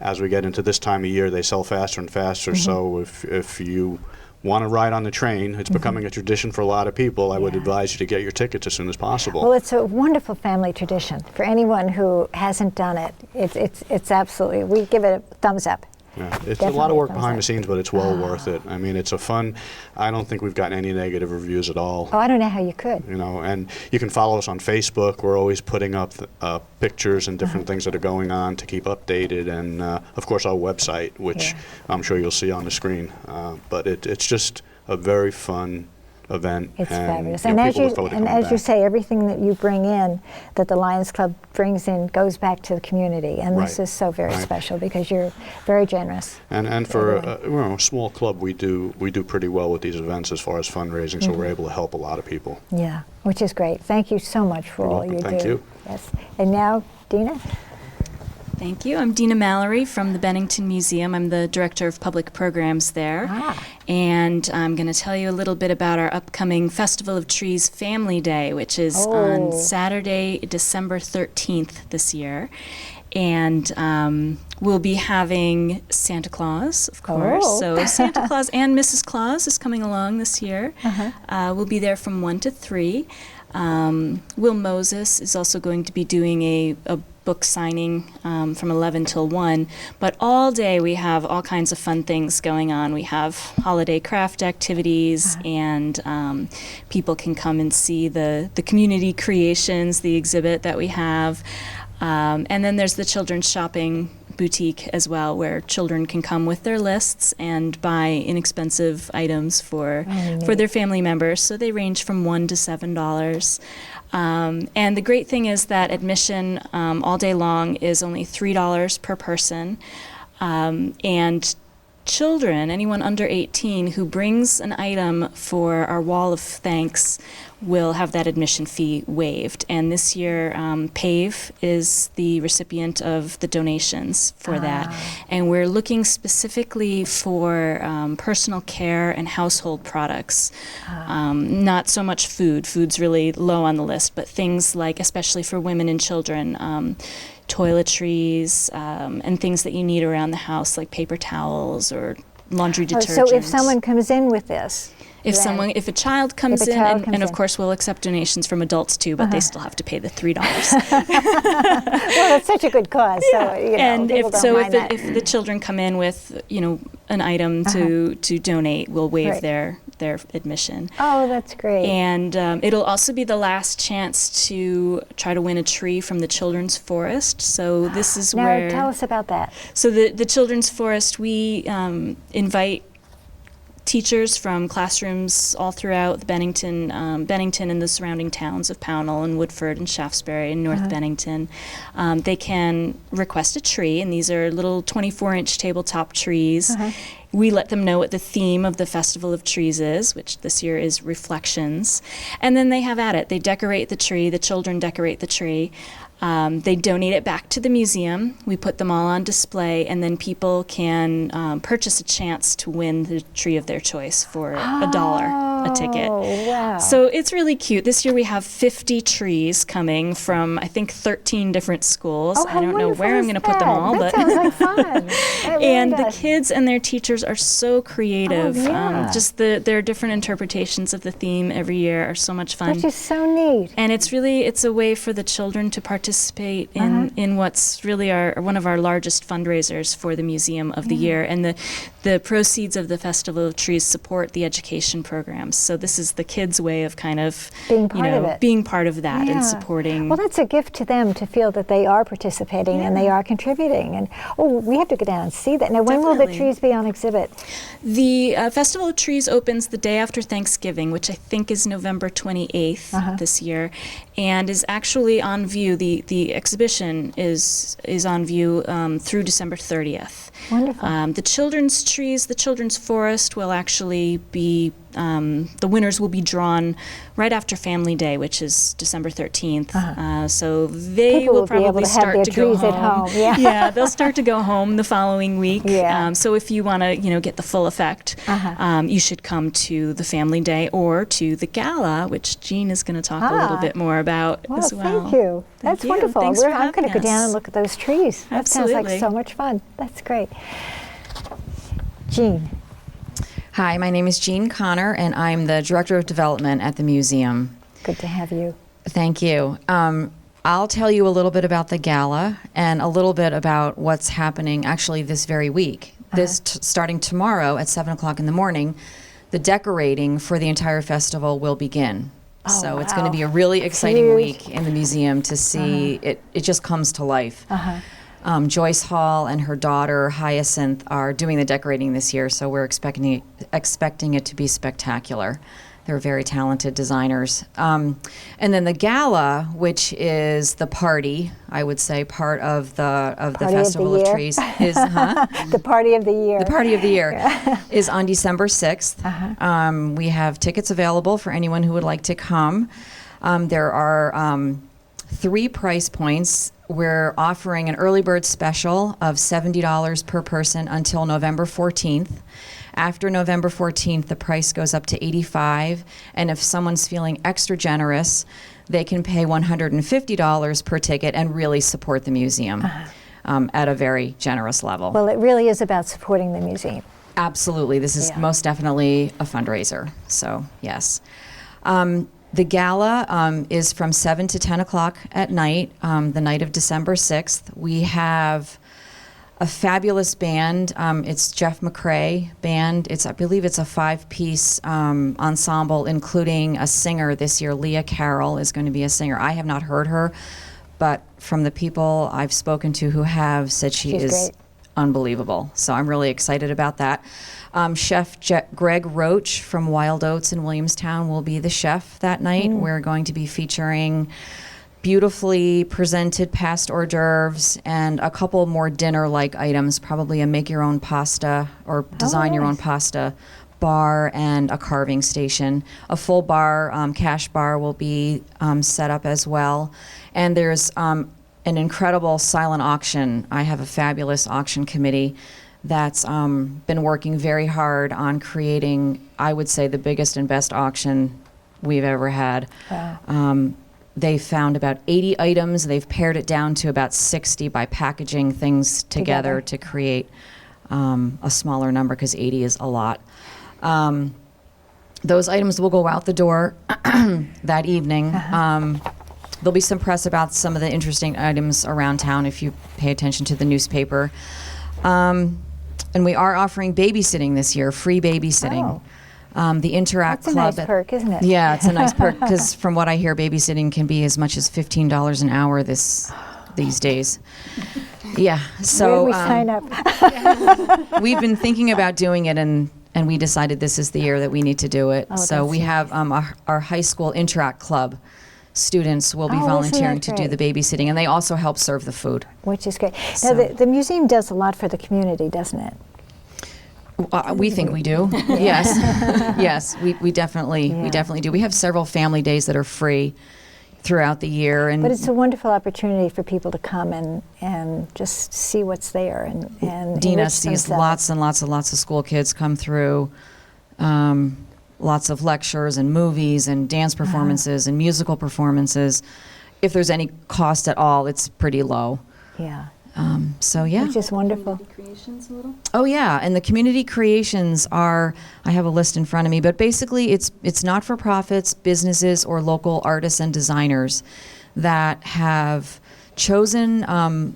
Speaker 8: as we get into this time of year, they sell faster and faster. So if you want to ride on the train, it's becoming a tradition for a lot of people. I would
Speaker 1: Yeah.
Speaker 8: advise you to get your tickets as soon as possible.
Speaker 1: Well, it's a wonderful family tradition. For anyone who hasn't done it, it's absolutely, we give it a thumbs up.
Speaker 8: Yeah, it's a
Speaker 1: Definitely
Speaker 8: lot of work
Speaker 1: thumbs
Speaker 8: behind
Speaker 1: up.
Speaker 8: the scenes, but it's well worth it. I mean, it's a fun. I don't think we've gotten any negative reviews at all.
Speaker 1: Oh, I don't know how you could.
Speaker 8: You know, and you can follow us on Facebook. We're always putting up pictures and different things that are going on to keep updated, and of course our website, which
Speaker 1: Yeah.
Speaker 8: I'm sure you'll see on the screen. But it's just a very fun event.
Speaker 1: It's
Speaker 8: and,
Speaker 1: fabulous.
Speaker 8: you know,
Speaker 1: And
Speaker 8: people look forward to coming
Speaker 1: as you
Speaker 8: back.
Speaker 1: say, everything that you bring in, that the Lions Club brings in, goes back to the community. And this
Speaker 8: Right.
Speaker 1: is so very
Speaker 8: Right.
Speaker 1: special because you're very generous.
Speaker 8: And for
Speaker 1: everyone.
Speaker 8: a small club, we do pretty well with these events as far as fundraising. So we're able to help a lot of people.
Speaker 1: Yeah, which is great. Thank you so much for
Speaker 8: You're
Speaker 1: all
Speaker 8: welcome.
Speaker 1: you
Speaker 8: Thank
Speaker 1: do.
Speaker 8: you.
Speaker 1: Yes. And now, Dina?
Speaker 9: Thank you. I'm Dina Mallory from the Bennington Museum. I'm the Director of Public Programs there. And I'm going to tell you a little bit about our upcoming Festival of Trees Family Day, which is on Saturday, December 13th this year. And we'll be having Santa Claus, of course.
Speaker 1: Oh.
Speaker 9: So Santa Claus and Mrs. Claus is coming along this year. We'll be there from 1 to 3. Will Moses is also going to be doing a book signing from 11 till 1. But all day we have all kinds of fun things going on. We have holiday craft activities, and people can come and see the community creations, the exhibit that we have. And then there's the children's shopping boutique as well, where children can come with their lists and buy inexpensive items for their family members. So they range from $1 to $7. And the great thing is that admission all day long is only $3 per person. And children, anyone under 18 who brings an item for our wall of thanks, will have that admission fee waived. And this year, PAVE is the recipient of the donations for that. And we're looking specifically for personal care and household products. Not so much food. Food's really low on the list, but things like, especially for women and children, toiletries, and things that you need around the house, like paper towels or laundry detergent.
Speaker 1: So if someone comes in with this,
Speaker 9: if a child comes in, and of course we'll accept donations from adults too, but they still have to pay the $3.
Speaker 1: Well, it's such a good cause.
Speaker 9: Yeah.
Speaker 1: So,
Speaker 9: And
Speaker 1: people don't mind that.
Speaker 9: if the children come in with an item to donate, we'll waive their admission.
Speaker 1: Oh, that's great.
Speaker 9: And it'll also be the last chance to try to win a tree from the Children's Forest. So this is
Speaker 1: now,
Speaker 9: where.
Speaker 1: tell us about that.
Speaker 9: So the Children's Forest, we invite teachers from classrooms all throughout the Bennington and the surrounding towns of Pownell and Woodford and Shaftesbury and North Bennington. They can request a tree, and these are little 24-inch tabletop trees. We let them know what the theme of the Festival of Trees is, which this year is Reflections. And then they have at it. They decorate the tree. The children decorate the tree. They donate it back to the museum. We put them all on display, and then people can purchase a chance to win the tree of their choice for $1 a ticket.
Speaker 1: Wow.
Speaker 9: So it's really cute. This year we have 50 trees coming from, I think, 13 different schools.
Speaker 1: How
Speaker 9: I don't know
Speaker 1: wonderful
Speaker 9: where I'm
Speaker 1: is
Speaker 9: going to put them
Speaker 1: that?
Speaker 9: all,
Speaker 1: That
Speaker 9: but
Speaker 1: sounds like fun. It really
Speaker 9: and the
Speaker 1: does.
Speaker 9: kids and their teachers are so creative.
Speaker 1: Yeah.
Speaker 9: Just their different interpretations of the theme every year are so much fun.
Speaker 1: Which is so neat.
Speaker 9: And it's a way for the children to participate in what's really one of our largest fundraisers for the museum of the year. And the proceeds of the Festival of Trees support the education programs. So this is the kids' way of kind of
Speaker 1: Being part of it.
Speaker 9: being part of that
Speaker 1: Yeah.
Speaker 9: and supporting.
Speaker 1: Well, that's a gift to them to feel that they are participating and they are contributing. And we have to go down and see that. Now, when will the
Speaker 9: Definitely.
Speaker 1: trees be on exhibit?
Speaker 9: The Festival of Trees opens the day after Thanksgiving, which I think is November 28th this year, and is actually on view. The exhibition is on view through December 30th.
Speaker 1: Wonderful.
Speaker 9: The children's trees, the children's forest will actually be, the winners will be drawn right after Family Day, which is December 13th. So they
Speaker 1: People
Speaker 9: will
Speaker 1: will be able
Speaker 9: probably
Speaker 1: to have
Speaker 9: start
Speaker 1: their
Speaker 9: to go
Speaker 1: trees at home, yeah.
Speaker 9: Yeah, they'll start to go home the following week.
Speaker 1: Yeah.
Speaker 9: So if you want to, get the full effect, you should come to the Family Day or to the gala, which Jean is going to talk a little bit more about
Speaker 1: Well,
Speaker 9: as well.
Speaker 1: thank you. That's
Speaker 9: you.
Speaker 1: wonderful.
Speaker 9: Thanks for
Speaker 1: I'm going to
Speaker 9: having
Speaker 1: go down
Speaker 9: us.
Speaker 1: and look at those trees. That sounds like
Speaker 9: Absolutely.
Speaker 1: so much fun. That's great. Jean.
Speaker 10: Hi, my name is Jean Connor, and I'm the Director of Development at the museum.
Speaker 1: Good to have you.
Speaker 10: Thank you. I'll tell you a little bit about the gala and a little bit about what's happening actually this very week. Starting tomorrow at 7 o'clock in the morning, the decorating for the entire festival will begin. So it's going to be a really exciting
Speaker 1: Huge.
Speaker 10: week in the museum to see it just comes to life. Joyce Hall and her daughter Hyacinth are doing the decorating this year, so we're expecting it to be spectacular. They're very talented designers. And then the gala, which is the party, I would say, part of the Festival of
Speaker 1: year.
Speaker 10: Trees, is
Speaker 1: The party of the year.
Speaker 10: the party of the year is on December 6th. We have tickets available for anyone who would like to come. There are 3 price points. We're offering an early bird special of $70 per person until November 14th. After November 14th, the price goes up to $85, and if someone's feeling extra generous, they can pay $150 per ticket and really support the museum. at a very generous level.
Speaker 1: Well, it really is about supporting the museum.
Speaker 10: Absolutely. This is
Speaker 1: Yeah.
Speaker 10: most definitely a fundraiser. So, yes. The gala is from 7 to 10 o'clock at night, the night of December 6th. We have a fabulous band. It's Jeff McCrae Band. I believe it's a 5-piece ensemble, including a singer this year. Leah Carroll is going to be a singer. I have not heard her, but from the people I've spoken to who have said
Speaker 1: She's
Speaker 10: is
Speaker 1: great.
Speaker 10: unbelievable. So I'm really excited about that. Chef Greg Roach from Wild Oats in Williamstown will be the chef that night. We're going to be featuring beautifully presented past hors d'oeuvres and a couple more dinner-like items, probably a make-your-own pasta or design-your-own pasta bar and a carving station. A full bar, cash bar will be set up as well. And there's an incredible silent auction. I have a fabulous auction committee that's been working very hard on creating, I would say, the biggest and best auction we've ever had.
Speaker 1: Wow.
Speaker 10: They found about 80 items. They've pared it down to about 60 by packaging things together to create a smaller number, because 80 is a lot. Those items will go out the door that evening. There'll be some press about some of the interesting items around town if you pay attention to the newspaper. And we are offering babysitting this year, free babysitting. The Interact
Speaker 1: That's a
Speaker 10: Club.
Speaker 1: nice perk, isn't it?
Speaker 10: Yeah, it's a nice perk, because from what I hear, babysitting can be as much as $15 an hour these days. Yeah,
Speaker 1: Where do
Speaker 10: so
Speaker 1: we sign up?
Speaker 10: we've been thinking about doing it, and we decided this is the year that we need to do it. So
Speaker 1: that's
Speaker 10: we have our high school Interact Club students will be
Speaker 1: Oh, isn't
Speaker 10: volunteering
Speaker 1: that
Speaker 10: to do the
Speaker 1: great?
Speaker 10: babysitting, and they also help serve the food.
Speaker 1: Which is great.
Speaker 10: So-
Speaker 1: Now, the museum does a lot for the community, doesn't it?
Speaker 10: We think we do. Yes, yes, we definitely do. We have several family days that are free throughout the year, and
Speaker 1: But it's a wonderful opportunity for people to come and just see what's there and
Speaker 10: Dina
Speaker 1: enrich
Speaker 10: sees
Speaker 1: themselves.
Speaker 10: lots and lots and lots of school kids come through. Lots of lectures and movies and dance performances and musical performances. If there's any cost at all, it's pretty low.
Speaker 1: Yeah,
Speaker 10: So yeah.
Speaker 1: which is wonderful.
Speaker 10: Oh yeah, and the community creations are, I have a list in front of me, but basically it's not-for-profits, businesses, or local artists and designers that have chosen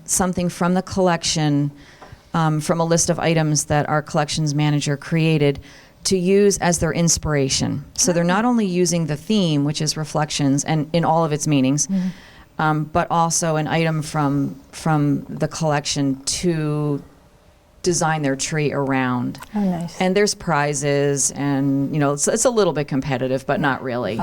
Speaker 10: something from the collection, from a list of items that our collections manager created, to use as their inspiration. So they're not only using the theme, which is reflections, and in all of its meanings, but also an item from the collection to design their tree around.
Speaker 1: Oh, nice.
Speaker 10: And there's prizes, and it's a little bit competitive, but not really.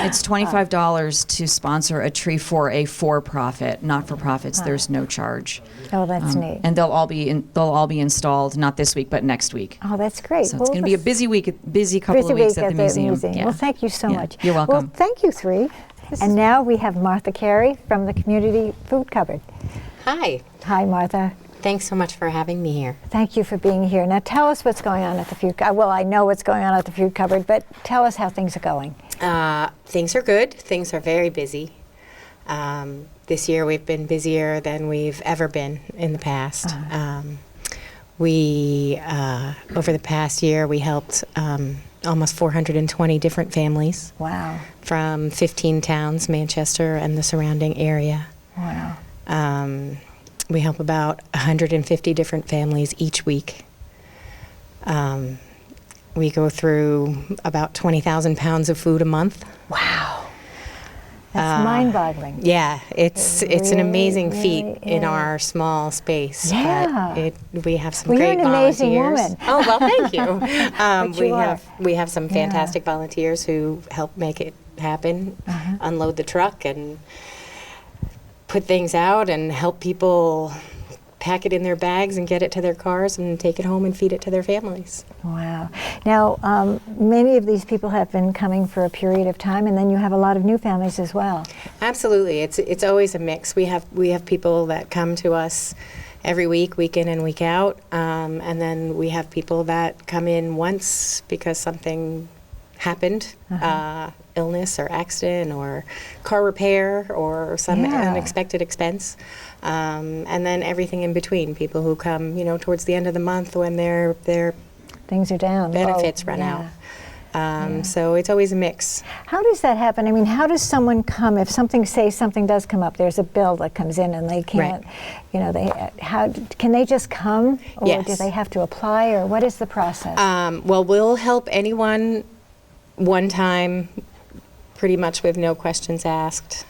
Speaker 10: It's $25 to sponsor a tree for a for-profit. Not-for-profits, there's no charge.
Speaker 1: Oh, that's neat.
Speaker 10: And they'll all be installed, not this week, but next week.
Speaker 1: Oh, that's great.
Speaker 10: So it's going to be a busy couple of weeks at the museum. Yeah.
Speaker 1: Well, thank you so
Speaker 10: Yeah,
Speaker 1: much.
Speaker 10: you're welcome.
Speaker 1: Well, thank you three. And now we have Martha Carey from the Community Food Cupboard.
Speaker 11: Hi.
Speaker 1: Hi, Martha.
Speaker 11: Thanks so much for having me here.
Speaker 1: Thank you for being here. Now tell us what's going on at the Food Cupboard. Well, I know what's going on at the Food Cupboard, but tell us how things are going.
Speaker 11: Things are good. Things are very busy. This year we've been busier than we've ever been in the past. We, over the past year, we helped almost 420 different families.
Speaker 1: Wow.
Speaker 11: From 15 towns, Manchester and the surrounding area.
Speaker 1: Wow.
Speaker 11: We help about 150 different families each week. We go through about 20,000 pounds of food a month.
Speaker 1: Wow. That's mind-boggling.
Speaker 11: Yeah, it's an
Speaker 1: really,
Speaker 11: amazing feat
Speaker 1: really
Speaker 11: in
Speaker 1: is.
Speaker 11: our small space.
Speaker 1: Yeah.
Speaker 11: But we have some
Speaker 1: Well,
Speaker 11: great
Speaker 1: you're an amazing
Speaker 11: volunteers.
Speaker 1: woman.
Speaker 11: Oh well, thank you.
Speaker 1: But you are.
Speaker 11: We have some fantastic volunteers who help make it happen, unload the truck and put things out and help people pack it in their bags and get it to their cars and take it home and feed it to their families.
Speaker 1: Wow. Now, many of these people have been coming for a period of time, and then you have a lot of new families as well.
Speaker 11: Absolutely, it's always a mix. We have people that come to us every week, week in and week out, and then we have people that come in once because something happened, illness or accident or car repair or some unexpected expense. And then everything in between, people who come, towards the end of the month when their
Speaker 1: things are down,
Speaker 11: benefits run out. So it's always a mix.
Speaker 1: How does that happen? I mean, how does someone come if something does come up? There's a bill that comes in and they can't, can they just come, or
Speaker 11: Yes.
Speaker 1: do they have to apply, or what is the process?
Speaker 11: Well, we'll help anyone one time, pretty much with no questions asked.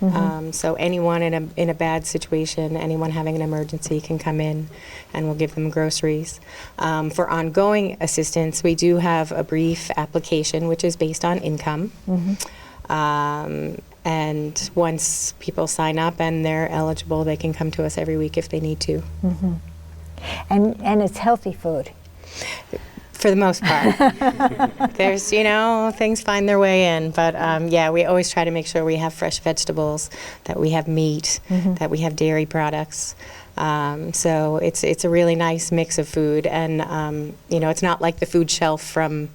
Speaker 11: So anyone in a bad situation, anyone having an emergency can come in, and we'll give them groceries. For ongoing assistance, we do have a brief application, which is based on income. And once people sign up and they're eligible, they can come to us every week if they need to.
Speaker 1: And it's healthy food.
Speaker 11: For the most part. There's, things find their way in. But we always try to make sure we have fresh vegetables, that we have meat, that we have dairy products. So it's a really nice mix of food. And, it's not like the food shelf from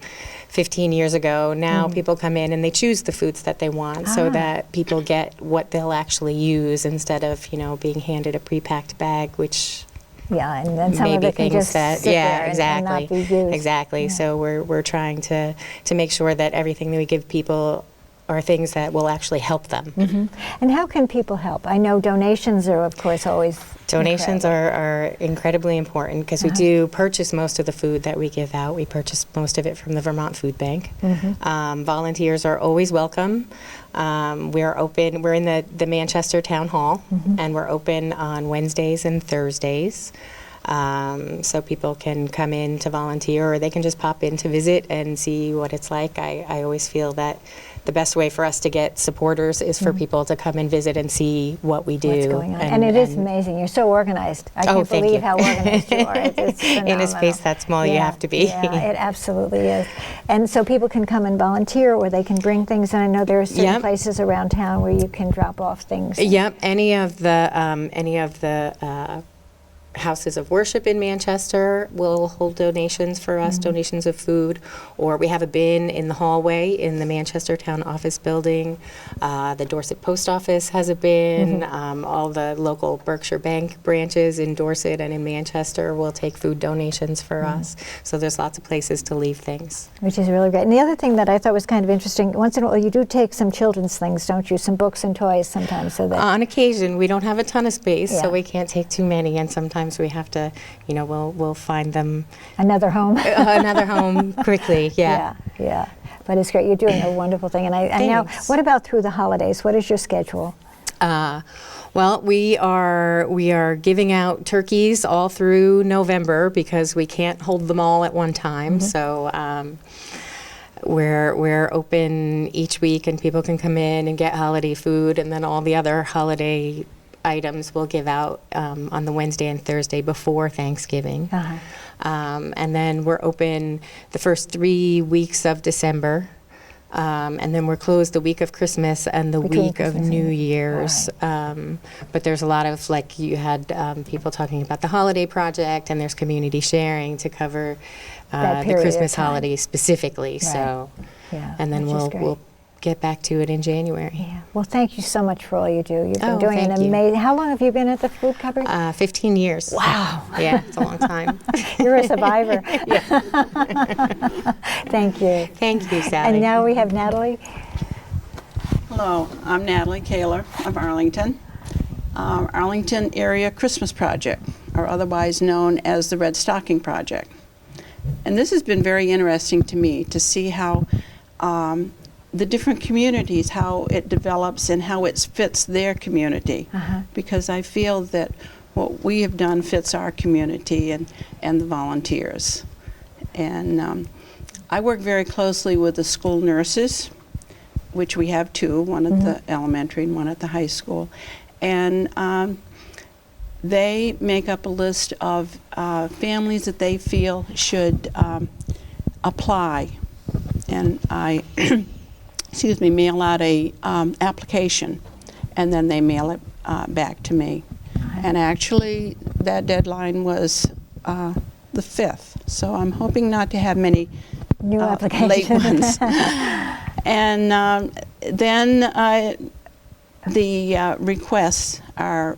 Speaker 11: 15 years ago. Now people come in and they choose the foods that they want so that people get what they'll actually use instead of, being handed a pre-packed bag, which...
Speaker 1: Yeah, and then some of
Speaker 11: maybe
Speaker 1: it can
Speaker 11: things
Speaker 1: just sit there and not be used.
Speaker 11: Exactly.
Speaker 1: Yeah.
Speaker 11: So we're trying to make sure that everything that we give people are things that will actually help them.
Speaker 1: And how can people help? I know donations are, of course, always
Speaker 11: Donations are incredibly important because we do purchase most of the food that we give out. We purchase most of it from the Vermont Food Bank. Volunteers are always welcome. We're open. We're in the Manchester Town Hall, and we're open on Wednesdays and Thursdays. So people can come in to volunteer, or they can just pop in to visit and see what it's like. I always feel that the best way for us to get supporters is for people to come and visit and see what we do.
Speaker 1: What's going on. And it is amazing. You're so organized. I can't
Speaker 11: thank
Speaker 1: believe
Speaker 11: you.
Speaker 1: how organized you are. It's phenomenal.
Speaker 11: In a space that small, you have to be.
Speaker 1: Yeah, it absolutely is. And so people can come and volunteer, or they can bring things. And I know there are certain places around town where you can drop off things.
Speaker 11: Yep. Any of the houses of worship in Manchester will hold donations for us, donations of food, or we have a bin in the hallway in the Manchester Town Office building. The Dorset Post Office has a bin. All the local Berkshire Bank branches in Dorset and in Manchester will take food donations for us. So there's lots of places to leave things.
Speaker 1: Which is really great. And the other thing that I thought was kind of interesting, once in a while you do take some children's things, don't you? Some books and toys sometimes. So that
Speaker 11: on occasion, we don't have a ton of space, so we can't take too many, and sometimes we have to, we'll find them
Speaker 1: another home.
Speaker 11: Another home quickly. Yeah.
Speaker 1: But it's great. You're doing a wonderful thing. And I now, what about through the holidays? What is your schedule?
Speaker 11: Well, we are giving out turkeys all through November because we can't hold them all at one time. So we're open each week, and people can come in and get holiday food, and then all the other holiday items we'll give out on the Wednesday and Thursday before Thanksgiving. And then we're open the first 3 weeks of December. And then we're closed the week of Christmas and the week of New Year's. But there's a lot of, like you had people talking about the holiday project, and there's community sharing to cover the Christmas holiday specifically. So, and then we'll get back to it in January.
Speaker 1: Yeah. Well, thank you so much for all you do. You've been doing an amazing. How long have you been at the food cupboard?
Speaker 11: 15 years.
Speaker 1: Wow.
Speaker 11: Yeah, it's a long time.
Speaker 1: You're a survivor. Thank you.
Speaker 11: Thank you, Sally.
Speaker 1: And now we have Natalie.
Speaker 12: Hello, I'm Natalie Kaler of Arlington. Arlington Area Christmas Project, or otherwise known as the Red Stocking Project. And this has been very interesting to me to see how the different communities, how it develops and how it fits their community. Because I feel that what we have done fits our community and the volunteers. And I work very closely with the school nurses, which we have two, one at the elementary and one at the high school. And they make up a list of families that they feel should apply. And I mail out a application, and then they mail it back to me. And actually, that deadline was the 5th, so I'm hoping not to have many
Speaker 1: new
Speaker 12: late
Speaker 1: applications.
Speaker 12: ones. And then the requests are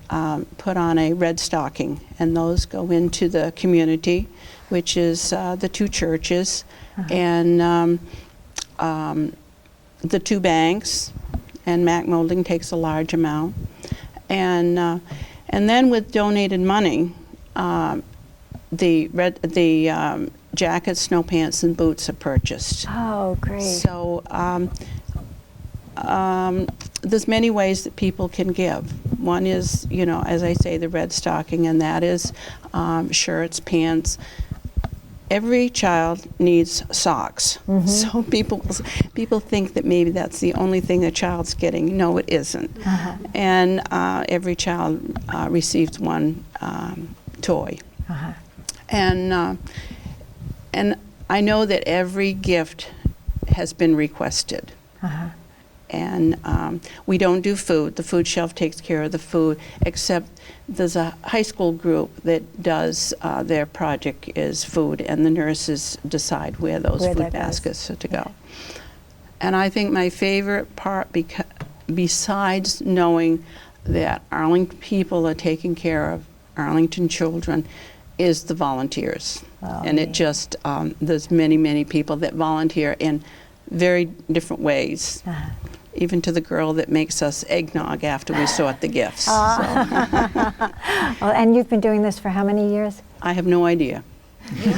Speaker 12: put on a red stocking, and those go into the community, which is the 2 churches and the 2 banks, and Mac Molding takes a large amount. And then with donated money, the jackets, snow pants, and boots are purchased.
Speaker 1: Oh, great.
Speaker 12: So there's many ways that people can give. One is, as I say, the red stocking, and that is shirts, pants. Every child needs socks. So people think that maybe that's the only thing a child's getting. No, it isn't. And every child receives one toy. And I know that every gift has been requested. And we don't do food. The food shelf takes care of the food, except there's a high school group that does their project is food, and the nurses decide where those food baskets are to go. And I think my favorite part, besides knowing that Arlington people are taking care of Arlington children, is the volunteers. And it just, there's many, many people that volunteer in very different ways. Even to the girl that makes us eggnog after we sort the gifts.
Speaker 1: Well, and you've been doing this for how many years?
Speaker 12: I have no idea.
Speaker 1: You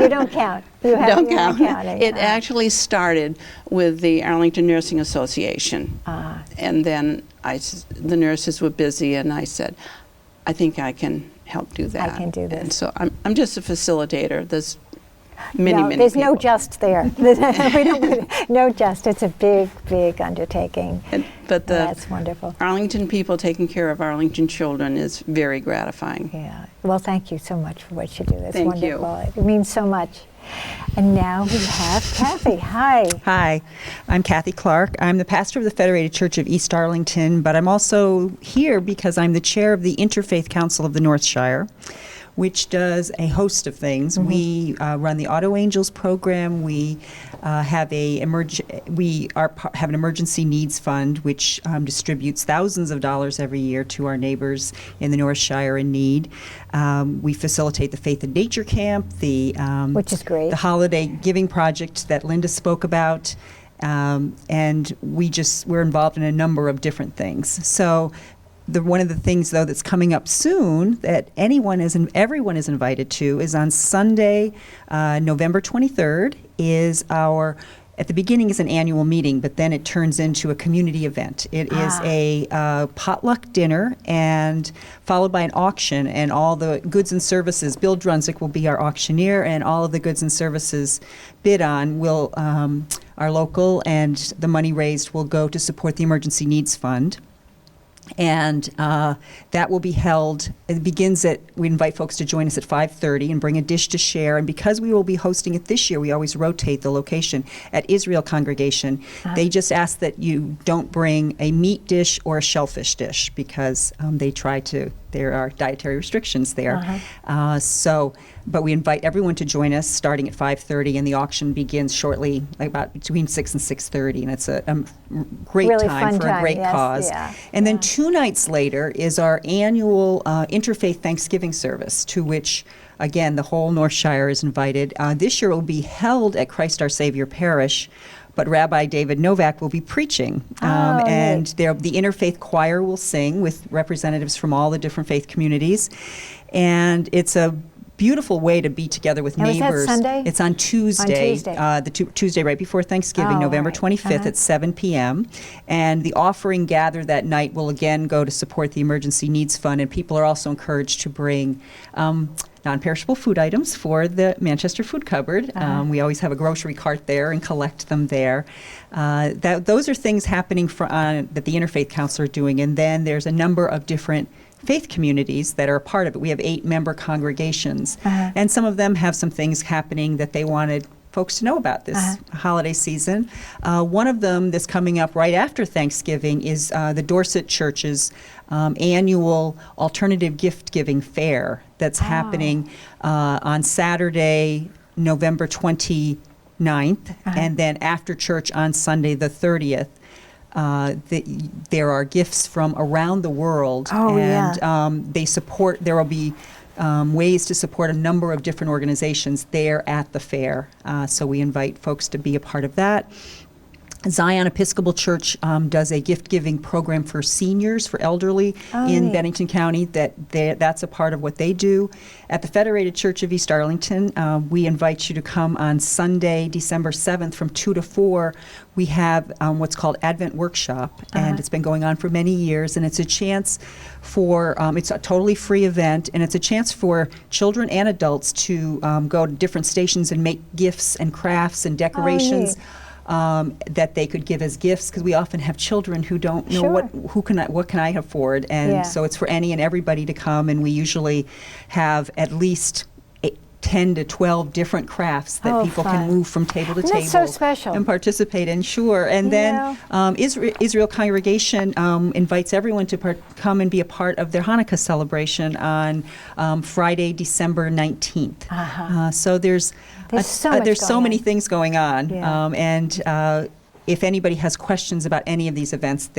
Speaker 1: don't count.
Speaker 12: Don't count. It actually started with the Arlington Nursing Association. And then the nurses were busy, and I said, I think I can help do that.
Speaker 1: I can do this.
Speaker 12: And so I'm just a facilitator. There's many
Speaker 1: there's
Speaker 12: people.
Speaker 1: no just there. No just. It's a big, big undertaking.
Speaker 12: But
Speaker 1: that's wonderful.
Speaker 12: Arlington people taking care of Arlington children is very gratifying.
Speaker 1: Yeah. Well, thank you so much for what you do. That's
Speaker 12: Thank you.
Speaker 1: wonderful. It means so much. And now we have Kathy. Hi.
Speaker 13: Hi, I'm Kathy Clark. I'm the pastor of the Federated Church of East Arlington, but I'm also here because I'm the chair of the Interfaith Council of the North Shire, which does a host of things. We run the Auto Angels program. We have an emergency needs fund, which distributes thousands of dollars every year to our neighbors in the North Shire in need. We facilitate the Faith and Nature Camp,
Speaker 1: which is great,
Speaker 13: the Holiday Giving Project that Linda spoke about. And we're involved in a number of different things. So one of the things, though, that's coming up soon that everyone is invited to is on Sunday, November 23rd, at the beginning is an annual meeting, but then it turns into a community event. It is a potluck dinner and followed by an auction, and all the goods and services, Bill Drunzik will be our auctioneer, and all of the goods and services bid on are local, and the money raised will go to support the Emergency Needs Fund. And that will be held, we invite folks to join us at 5:30 and bring a dish to share. And because we will be hosting it this year, we always rotate the location at Israel Congregation. They just ask that you don't bring a meat dish or a shellfish dish because there are dietary restrictions there. But we invite everyone to join us starting at 5:30, and the auction begins shortly, about between 6 and 6:30, and it's a great
Speaker 1: really
Speaker 13: time for a great cause. And then 2 nights later is our annual Interfaith Thanksgiving service, to which, again, the whole North Shire is invited. This year it will be held at Christ Our Savior Parish, but Rabbi David Novak will be preaching. And the Interfaith Choir will sing with representatives from all the different faith communities. And it's a beautiful way to be together with neighbors.
Speaker 1: Is that Sunday?
Speaker 13: It's on Tuesday.
Speaker 1: On Tuesday.
Speaker 13: Tuesday right before Thanksgiving, November 25th at 7 p.m. And the offering gathered that night will again go to support the Emergency Needs Fund, and people are also encouraged to bring non-perishable food items for the Manchester Food Cupboard. We always have a grocery cart there and collect them there. Those are things happening that the Interfaith Council are doing, and then there's a number of different faith communities that are a part of it. We have 8 member congregations, and some of them have some things happening that they wanted folks to know about this holiday season. One of them that's coming up right after Thanksgiving is the Dorset Church's annual alternative gift giving fair that's happening on Saturday, November 28th 9th, and then after church on Sunday the 30th. There are gifts from around the world, they support. There will be ways to support a number of different organizations there at the fair. So we invite folks to be a part of that. Zion Episcopal Church does a gift-giving program for seniors, for elderly in Bennington County. That's a part of what they do. At the Federated Church of East Arlington, we invite you to come on Sunday, December 7th from 2 to 4. We have what's called Advent Workshop, and it's been going on for many years, and it's a chance for, it's a totally free event, and it's a chance for children and adults to go to different stations and make gifts and crafts and decorations. That they could give as gifts, because we often have children who don't know what can I afford, and so it's for any and everybody to come, and we usually have at least 10 to 12 different crafts that people can move from table to table.
Speaker 1: That's so special.
Speaker 13: And participate in, And then Israel Congregation invites everyone to come and be a part of their Hanukkah celebration on Friday, December 19th. So there's so many things going on. And if anybody has questions about any of these events,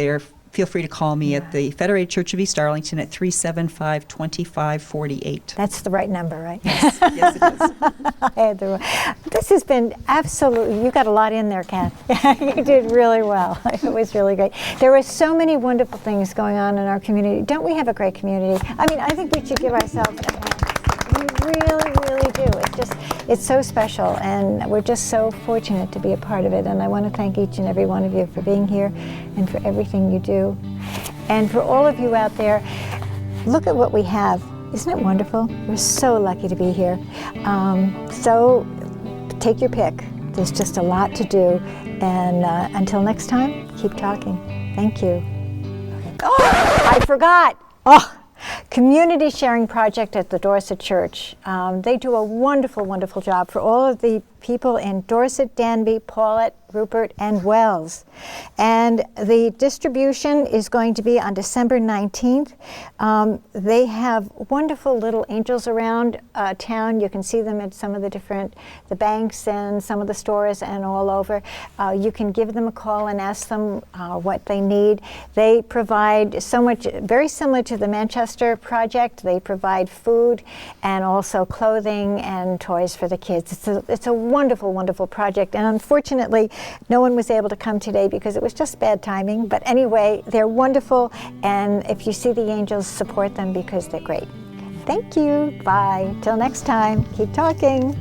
Speaker 13: feel free to call me at the Federated Church of East Arlington at 375-2548.
Speaker 1: That's the right number, right?
Speaker 13: Yes, it is.
Speaker 1: This has been absolutely, you got a lot in there, Kath. You did really well. It was really great. There were so many wonderful things going on in our community. Don't we have a great community? I mean, I think we should give ourselves a hand. We really, really do. It's so special, and we're just so fortunate to be a part of it. And I want to thank each and every one of you for being here and for everything you do. And for all of you out there, look at what we have. Isn't it wonderful? We're so lucky to be here. So take your pick. There's just a lot to do. And until next time, keep talking. Thank you. Oh, I forgot. Community Sharing Project at the Dorset Church. They do a wonderful, wonderful job for all of the people in Dorset, Danby, Paulet, Rupert, and Wells. And the distribution is going to be on December 19th. They have wonderful little angels around town. You can see them at some of the banks and some of the stores and all over. You can give them a call and ask them what they need. They provide so much, very similar to the Manchester project. They provide food and also clothing and toys for the kids. It's a wonderful, wonderful project. And unfortunately, no one was able to come today because it was just bad timing. But anyway, they're wonderful. And if you see the angels, support them because they're great. Thank you. Bye. Till next time, keep talking.